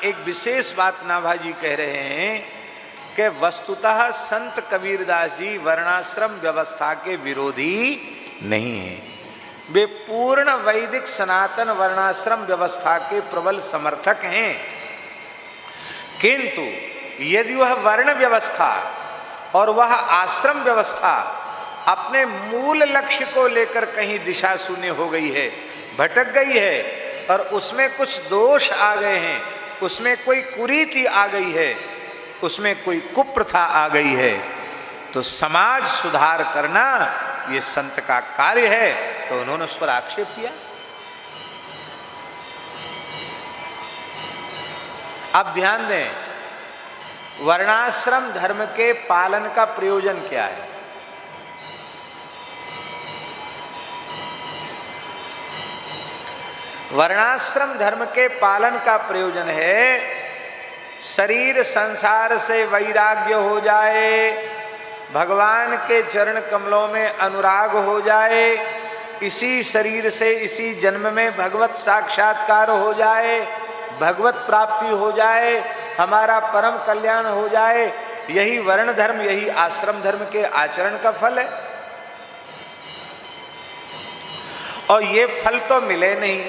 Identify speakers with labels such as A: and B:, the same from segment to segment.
A: एक विशेष बात नाभाजी कह रहे हैं कि वस्तुतः संत कबीरदास जी वर्णाश्रम व्यवस्था के विरोधी नहीं हैं। वे पूर्ण वैदिक सनातन वर्णाश्रम व्यवस्था के प्रबल समर्थक हैं। किंतु यदि वह वर्ण व्यवस्था और वह आश्रम व्यवस्था अपने मूल लक्ष्य को लेकर कहीं दिशा शून्य हो गई है, भटक गई है और उसमें कुछ दोष आ गए हैं, उसमें कोई कुरीति आ गई है, उसमें कोई कुप्रथा आ गई है, तो समाज सुधार करना ये संत का कार्य है। तो उन्होंने उस पर आक्षेप किया। अब ध्यान दें, वर्णाश्रम धर्म के पालन का प्रयोजन क्या है? वर्णाश्रम धर्म के पालन का प्रयोजन है शरीर संसार से वैराग्य हो जाए, भगवान के चरण कमलों में अनुराग हो जाए, इसी शरीर से इसी जन्म में भगवत साक्षात्कार हो जाए, भगवत प्राप्ति हो जाए, हमारा परम कल्याण हो जाए। यही वर्ण धर्म, यही आश्रम धर्म के आचरण का फल है। और ये फल तो मिले नहीं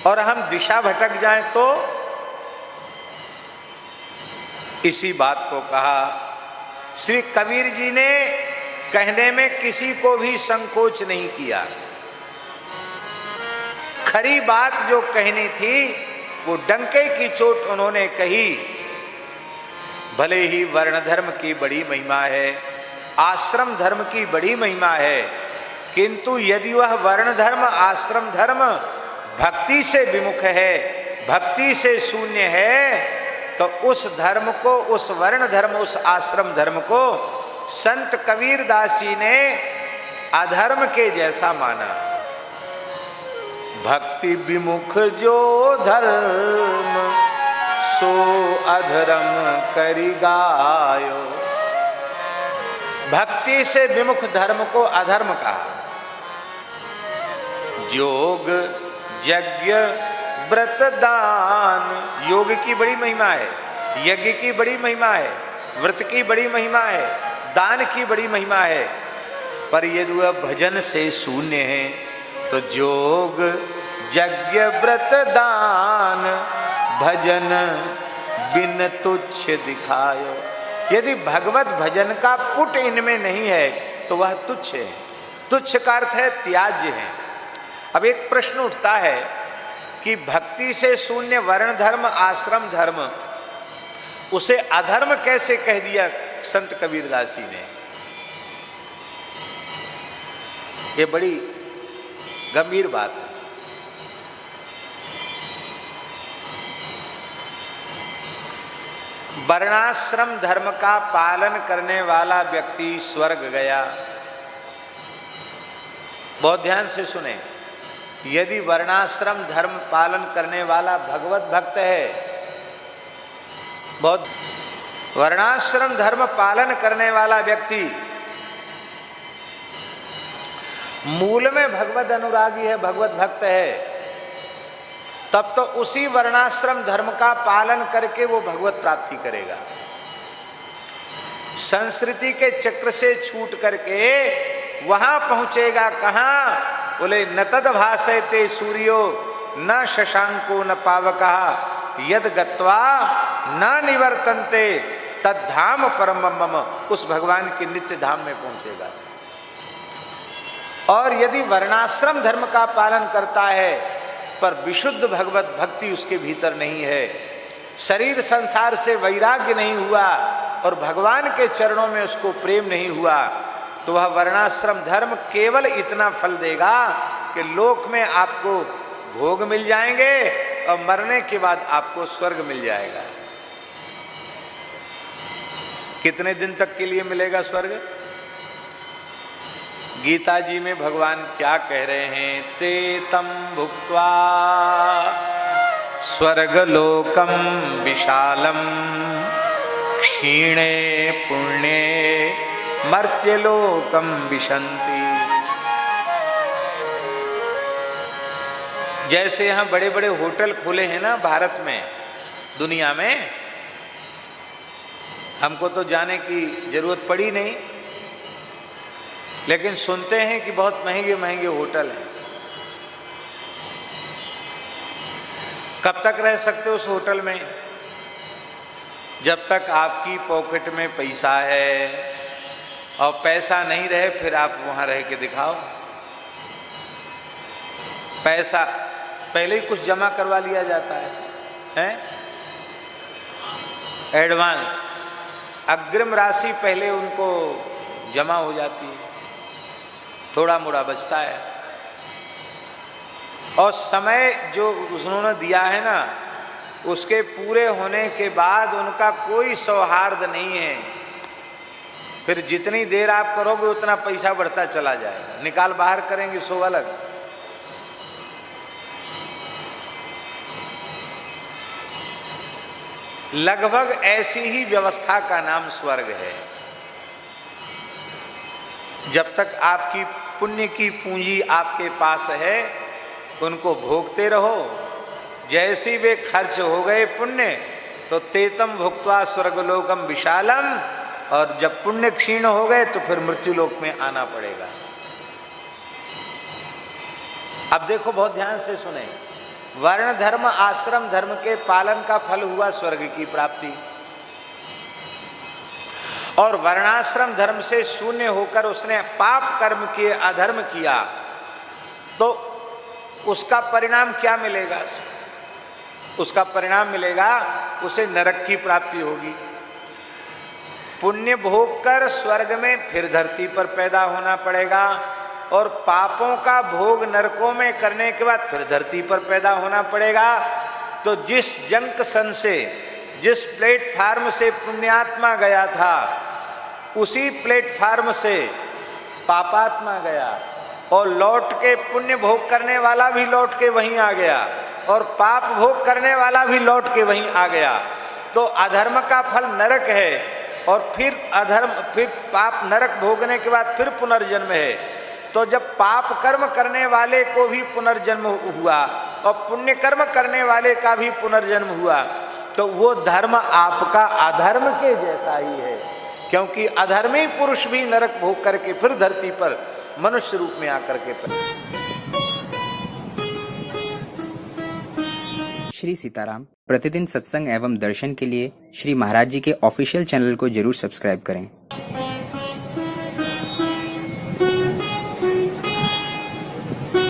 A: और हम दिशा भटक जाएं तो इसी बात को कहा। श्री कबीर जी ने कहने में किसी को भी संकोच नहीं किया। खरी बात जो कहनी थी वो डंके की चोट उन्होंने कही। भले ही वर्ण धर्म की बड़ी महिमा है, आश्रम धर्म की बड़ी महिमा है, किंतु यदि वह वर्ण धर्म आश्रम धर्म भक्ति से विमुख है, भक्ति से शून्य है, तो उस धर्म को, उस वर्ण धर्म, उस आश्रम धर्म को संत कबीरदास जी ने अधर्म के जैसा माना। भक्ति विमुख जो धर्म सो अधर्म करि गायो। भक्ति से विमुख धर्म को अधर्म कहा। योग यज्ञ व्रत दान, योग की बड़ी महिमा है, यज्ञ की बड़ी महिमा है, व्रत की बड़ी महिमा है, दान की बड़ी महिमा है, पर यदि वह भजन से शून्य है तो योग यज्ञ व्रत दान भजन बिन तुच्छ दिखायो। यदि भगवत भजन का पुट इनमें नहीं है तो वह तुच्छ है। तुच्छ का अर्थ है त्याज्य है। अब एक प्रश्न उठता है कि भक्ति से शून्य वर्ण धर्म आश्रम धर्म, उसे अधर्म कैसे कह दिया संत कबीरदास जी ने? ये बड़ी गंभीर बात है। वर्णाश्रम धर्म का पालन करने वाला व्यक्ति स्वर्ग गया। बहुत ध्यान से सुने, यदि वर्णाश्रम धर्म पालन करने वाला भगवत भक्त है, बहुत वर्णाश्रम धर्म पालन करने वाला व्यक्ति मूल में भगवत अनुरागी है, भगवत भक्त है, तब तो उसी वर्णाश्रम धर्म का पालन करके वो भगवत प्राप्ति करेगा। संस्कृति के चक्र से छूट करके वहां पहुंचेगा कहां? बोले न तद भासयते सूर्यो न शशांको न पावकः यद गत्वा न निवर्तन्ते तद धाम परम मम। उस भगवान के नित्य धाम में पहुंचेगा। और यदि वर्णाश्रम धर्म का पालन करता है पर विशुद्ध भगवत भक्ति उसके भीतर नहीं है, शरीर संसार से वैराग्य नहीं हुआ और भगवान के चरणों में उसको प्रेम नहीं हुआ, तो वह वर्णाश्रम धर्म केवल इतना फल देगा कि लोक में आपको भोग मिल जाएंगे और मरने के बाद आपको स्वर्ग मिल जाएगा। कितने दिन तक के लिए मिलेगा स्वर्ग? गीता जी में भगवान क्या कह रहे हैं? ते तम भुक्त्वा स्वर्गलोकम विशालम क्षीणे पुण्ये मर्त्यलोकम विशन्ति। जैसे यहाँ बड़े बड़े होटल खुले हैं ना भारत में, दुनिया में, हमको तो जाने की जरूरत पड़ी नहीं, लेकिन सुनते हैं कि बहुत महंगे महंगे होटल हैं। कब तक रह सकते हो उस होटल में? जब तक आपकी पॉकेट में पैसा है, और पैसा नहीं रहे फिर आप वहां रह के दिखाओ। पैसा पहले ही कुछ जमा करवा लिया जाता है? एडवांस, अग्रिम राशि पहले उनको जमा हो जाती है, थोड़ा मोड़ा बचता है, और समय जो उन्होंने दिया है ना, उसके पूरे होने के बाद उनका कोई सौहार्द नहीं है। फिर जितनी देर आप करोगे उतना पैसा बढ़ता चला जाएगा, निकाल बाहर करेंगे सो अलग। लगभग ऐसी ही व्यवस्था का नाम स्वर्ग है। जब तक आपकी पुण्य की पूंजी आपके पास है, उनको भोगते रहो। जैसे वे खर्च हो गए पुण्य, तो तेतम भुक्त्वा स्वर्गलोकम विशालम, और जब पुण्य क्षीण हो गए तो फिर मृत्युलोक में आना पड़ेगा। अब देखो, बहुत ध्यान से सुने, वर्ण धर्म आश्रम धर्म के पालन का फल हुआ स्वर्ग की प्राप्ति, और वर्णाश्रम धर्म से शून्य होकर उसने पाप कर्म किए, अधर्म किया, तो उसका परिणाम क्या मिलेगा? उसका परिणाम मिलेगा उसे नरक की प्राप्ति होगी। पुण्य भोग कर स्वर्ग में फिर धरती पर पैदा होना पड़ेगा, और पापों का भोग नरकों में करने के बाद फिर धरती पर पैदा होना पड़ेगा। तो जिस जंक्शन से, जिस प्लेटफार्म से पुण्यात्मा गया था, उसी प्लेटफार्म से पापात्मा गया, और लौट के पुण्य भोग करने वाला भी लौट के वहीं आ गया, और पाप भोग करने वाला भी लौट के वहीं आ गया। तो अधर्म का फल नरक है, और फिर अधर्म, फिर पाप नरक भोगने के बाद फिर पुनर्जन्म है। तो जब पाप कर्म करने वाले को भी पुनर्जन्म हुआ, और पुण्य कर्म करने वाले का भी पुनर्जन्म हुआ, तो वो धर्म आपका अधर्म के जैसा ही है, क्योंकि अधर्मी पुरुष भी नरक भोग करके फिर धरती पर मनुष्य रूप में आकर के।
B: श्री सीताराम प्रतिदिन सत्संग एवं दर्शन के लिए श्री महाराज जी के ऑफिशियल चैनल को जरूर सब्सक्राइब करें।